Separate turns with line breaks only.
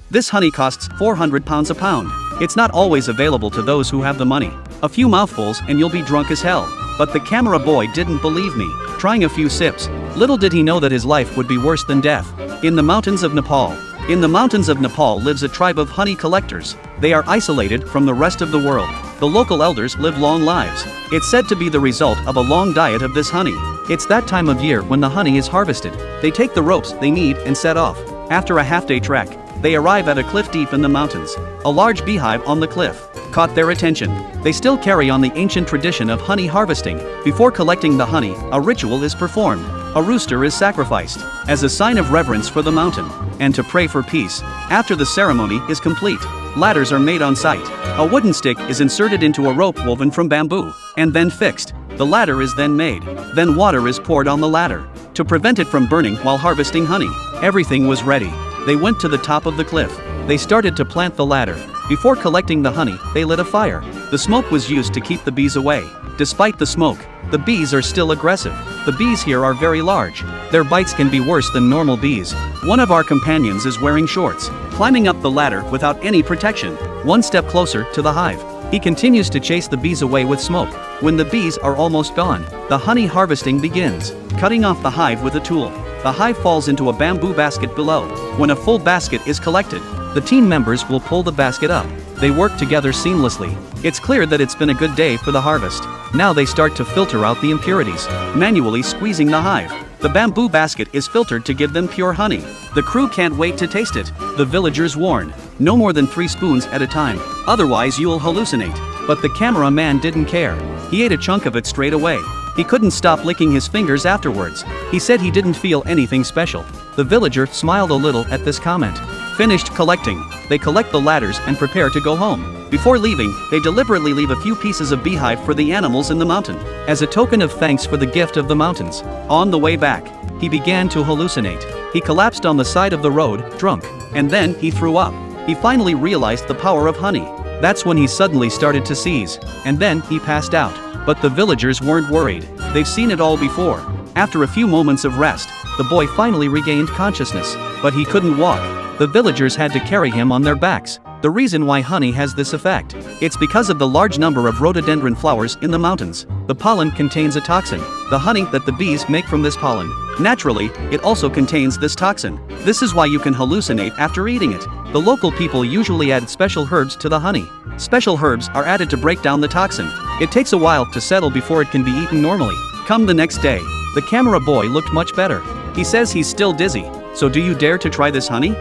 This honey costs £400 a pound. It's not always available to those who have the money. A few mouthfuls and you'll be drunk as hell. But the camera boy didn't believe me. Trying a few sips, little did he know that his life would be worse than death. In the mountains of Nepal. In the mountains of Nepal lives a tribe of honey collectors. They are isolated from the rest of the world. The local elders live long lives. It's said to be the result of a long diet of this honey. It's that time of year when the honey is harvested. They take the ropes they need and set off. After a half-day trek, they arrive at a cliff deep in the mountains. A large beehive on the cliff caught their attention. They still carry on the ancient tradition of honey harvesting. Before collecting the honey, a ritual is performed. A rooster is sacrificed as a sign of reverence for the mountain and to pray for peace. After the ceremony is complete, ladders are made on site. A wooden stick is inserted into a rope woven from bamboo and then fixed. The ladder is then made. Then water is poured on the ladder to prevent it from burning while harvesting honey. Everything was ready. They went to the top of the cliff. They started to plant the ladder. Before collecting the honey, they lit a fire. The smoke was used to keep the bees away. Despite the smoke, the bees are still aggressive. The bees here are very large. Their bites can be worse than normal bees. One of our companions is wearing shorts, climbing up the ladder without any protection, one step closer to the hive. He continues to chase the bees away with smoke. When the bees are almost gone, the honey harvesting begins, cutting off the hive with a tool. The hive falls into a bamboo basket below. When a full basket is collected, the team members will pull the basket up. They work together seamlessly. It's clear that it's been a good day for the harvest. Now they start to filter out the impurities, manually squeezing the hive. The bamboo basket is filtered to give them pure honey. The crew can't wait to taste it. The villagers warn, no more than 3 spoons at a time, otherwise you'll hallucinate. But the cameraman didn't care. He ate a chunk of it straight away. He couldn't stop licking his fingers afterwards. He said he didn't feel anything special. The villager smiled a little at this comment. Finished collecting, they collect the ladders and prepare to go home. Before leaving, they deliberately leave a few pieces of beehive for the animals in the mountain, as a token of thanks for the gift of the mountains. On the way back, he began to hallucinate. He collapsed on the side of the road, drunk, and then he threw up. He finally realized the power of honey. That's when he suddenly started to seize, and then he passed out. But the villagers weren't worried. They've seen it all before. After a few moments of rest, the boy finally regained consciousness, but he couldn't walk. The villagers had to carry him on their backs. The reason why honey has this effect, it's because of the large number of rhododendron flowers in the mountains. The pollen contains a toxin, the honey that the bees make from this pollen. Naturally, it also contains this toxin. This is why you can hallucinate after eating it. The local people usually add special herbs to the honey. Special herbs are added to break down the toxin. It takes a while to settle before it can be eaten normally. Come the next day, the camera boy looked much better. He says he's still dizzy. So do you dare to try this honey?